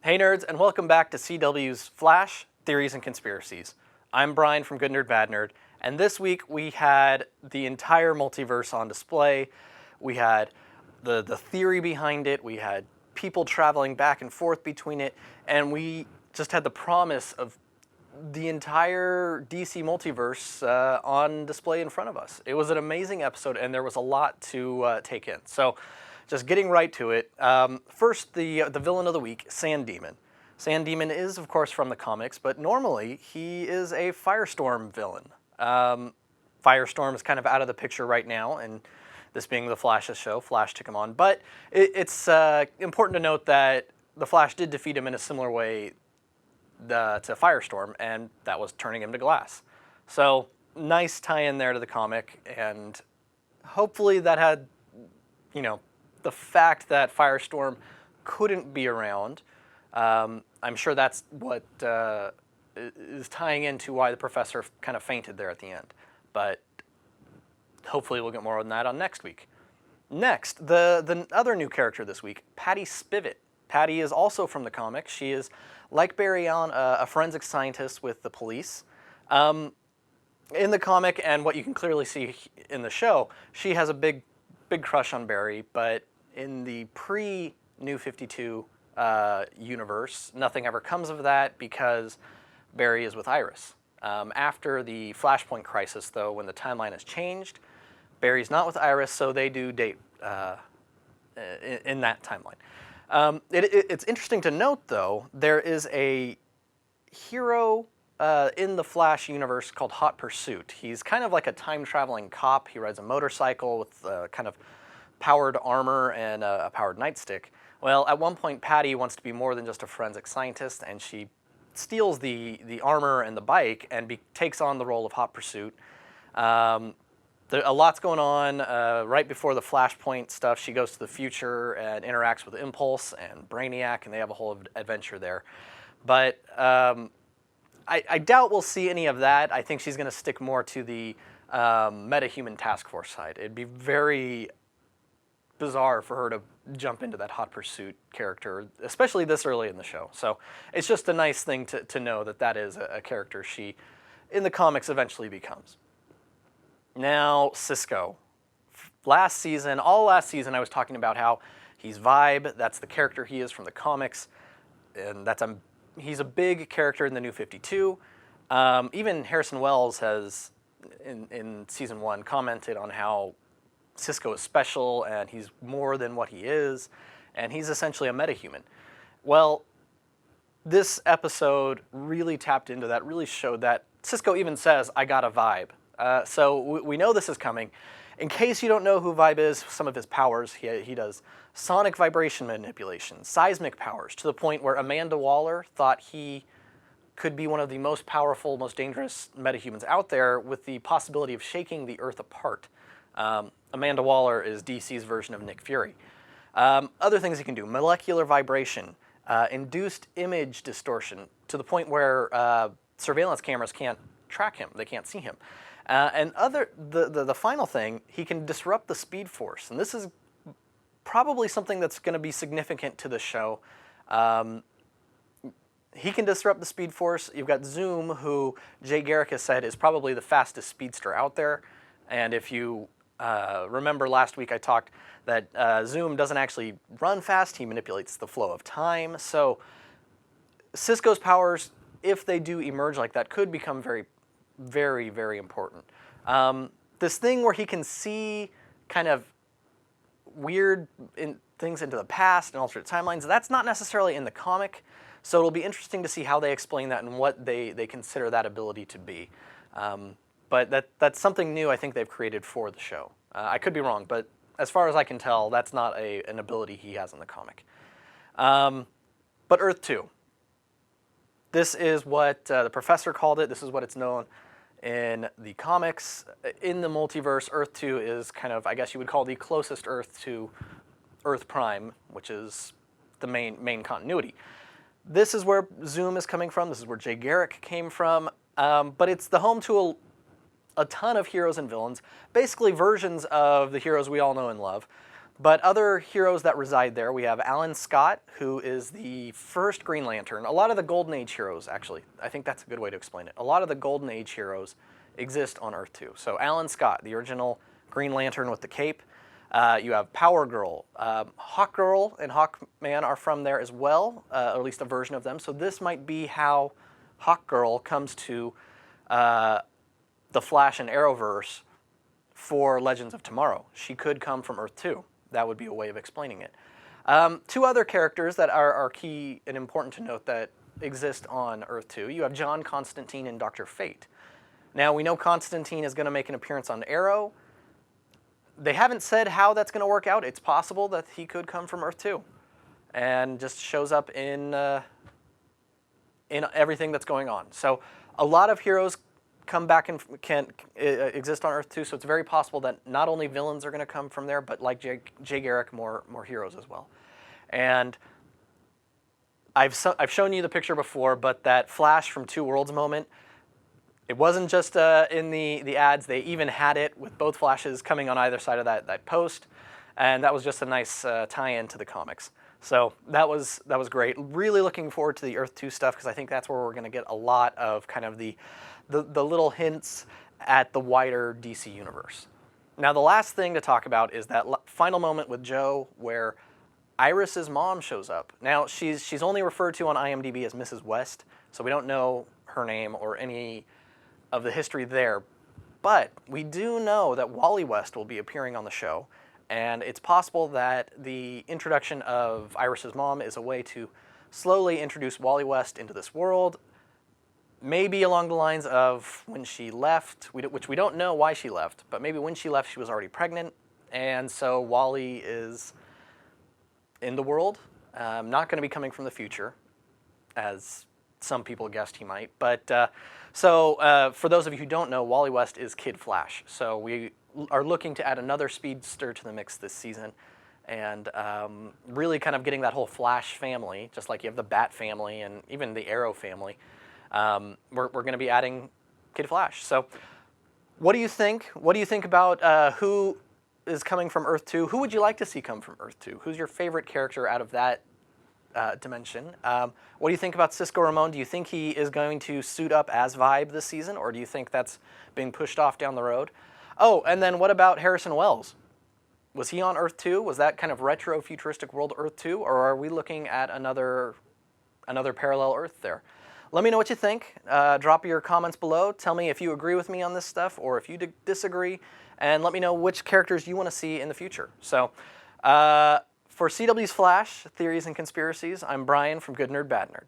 Hey nerds, and welcome back to CW's Flash, Theories and Conspiracies. I'm Brian from Good Nerd Bad Nerd, and this week we had the entire multiverse on display. We had the theory behind it, we had people traveling back and forth between it, and we just had the promise of the entire DC multiverse on display in front of us. It was an amazing episode, and there was a lot to take in. So, just getting right to it. First, the villain of the week, Sand Demon. Sand Demon is, of course, from the comics, but normally he is a Firestorm villain. Firestorm is kind of out of the picture right now, and this being the Flash's show, Flash took him on. But it's important to note that the Flash did defeat him in a similar way to Firestorm, and that was turning him to glass. So, nice tie-in there to the comic, and hopefully that had, the fact that Firestorm couldn't be around. I'm sure that's what is tying into why the professor kind of fainted there at the end. But hopefully we'll get more on that on next week. Next, the other new character this week, Patty Spivot. Patty is also from the comics. She is, like Barry Allen, a forensic scientist with the police. In the comic, and what you can clearly see in the show, she has a big crush on Barry, but in the pre-New 52 universe, nothing ever comes of that because Barry is with Iris. After the Flashpoint crisis, though, when the timeline has changed, Barry's not with Iris, so they do date in that timeline. It's interesting to note, though, there is a hero in the Flash universe called Hot Pursuit. He's kind of like a time-traveling cop. He rides a motorcycle with kind of powered armor and a powered nightstick. Well, at one point, Patty wants to be more than just a forensic scientist, and she steals the armor and the bike and takes on the role of Hot Pursuit. A lot's going on. Right before the Flashpoint stuff, she goes to the future and interacts with Impulse and Brainiac, and they have a whole adventure there. But I doubt we'll see any of that. I think she's going to stick more to the metahuman task force side. It'd be very bizarre for her to jump into that Hot Pursuit character, especially this early in the show. So it's just a nice thing to know that is a character she, in the comics, eventually becomes. Now, Cisco. All last season, I was talking about how he's Vibe. That's the character he is from the comics, and he's a big character in the New 52. Even Harrison Wells has, in season 1, commented on how Cisco is special and he's more than what he is, and he's essentially a metahuman. Well, this episode really tapped into that, really showed that. Cisco even says, "I got a vibe." So we know this is coming. In case you don't know who Vibe is, some of his powers, he does sonic vibration manipulation, seismic powers, to the point where Amanda Waller thought he could be one of the most powerful, most dangerous metahumans out there, with the possibility of shaking the Earth apart. Amanda Waller is DC's version of Nick Fury. Other things he can do: molecular vibration, induced image distortion, to the point where surveillance cameras can't track him, they can't see him. And the final thing, he can disrupt the Speed Force, and this is probably something that's going to be significant to the show. He can disrupt the Speed Force. You've got Zoom, who Jay Garrick has said is probably the fastest speedster out there. And if you remember last week, I talked that Zoom doesn't actually run fast. He manipulates the flow of time. So Cisco's powers, if they do emerge like that, could become very, very, very important. This thing where he can see kind of weird things into the past and alternate timelines, that's not necessarily in the comic. So it'll be interesting to see how they explain that and what they consider that ability to be. But that's something new I think they've created for the show. I could be wrong, but as far as I can tell, that's not an ability he has in the comic. But Earth 2. This is what the professor called it. This is what it's known in the comics. In the multiverse, Earth 2 is kind of, I guess you would call, the closest Earth to Earth Prime, which is the main continuity. This is where Zoom is coming from. This is where Jay Garrick came from. But it's the home to a ton of heroes and villains, basically versions of the heroes we all know and love. But other heroes that reside there, we have Alan Scott, who is the first Green Lantern. A lot of the Golden Age heroes, actually, I think that's a good way to explain it. A lot of the Golden Age heroes exist on Earth 2. So Alan Scott, the original Green Lantern with the cape. You have Power Girl. Hawk Girl and Hawkman are from there as well, or at least a version of them. So this might be how Hawk Girl comes to the Flash and Arrowverse for Legends of Tomorrow. She could come from Earth 2. That would be a way of explaining it. Two other characters that are key and important to note that exist on Earth 2. You have John Constantine and Dr. Fate. Now, we know Constantine is going to make an appearance on Arrow. They haven't said how that's going to work out. It's possible that he could come from Earth 2 and just shows up in everything that's going on. So a lot of heroes come back and can exist on Earth 2, so it's very possible that not only villains are going to come from there, but like Jay Garrick, more heroes as well. And I've shown you the picture before, but that Flash from Two Worlds moment, it wasn't just in the ads. They even had it with both Flashes coming on either side of that post, and that was just a nice tie-in to the comics. So that was great. Really looking forward to the Earth 2 stuff, because I think that's where we're going to get a lot of kind of the little hints at the wider DC universe. Now, the last thing to talk about is that final moment with Joe where Iris's mom shows up. Now, she's only referred to on IMDb as Mrs. West, so we don't know her name or any of the history there. But we do know that Wally West will be appearing on the show, and it's possible that the introduction of Iris's mom is a way to slowly introduce Wally West into this world, maybe along the lines of when she left, which we don't know why she left, but maybe when she left she was already pregnant, and so Wally is in the world, not going to be coming from the future, as some people guessed he might. But for those of you who don't know, Wally West is Kid Flash. So we are looking to add another speedster to the mix this season, and really kind of getting that whole Flash family, just like you have the Bat family and even the Arrow family. We're going to be adding Kid Flash. So what do you think? What do you think about who is coming from Earth 2? Who would you like to see come from Earth 2? Who's your favorite character out of that dimension? What do you think about Cisco Ramon? Do you think he is going to suit up as Vibe this season, or do you think that's being pushed off down the road? Oh, and then what about Harrison Wells? Was he on Earth 2? Was that kind of retro futuristic world Earth 2, or are we looking at another parallel Earth there? Let me know what you think. Drop your comments below. Tell me if you agree with me on this stuff or if you disagree, and let me know which characters you want to see in the future. So for CW's Flash, Theories and Conspiracies, I'm Brian from Good Nerd Bad Nerd.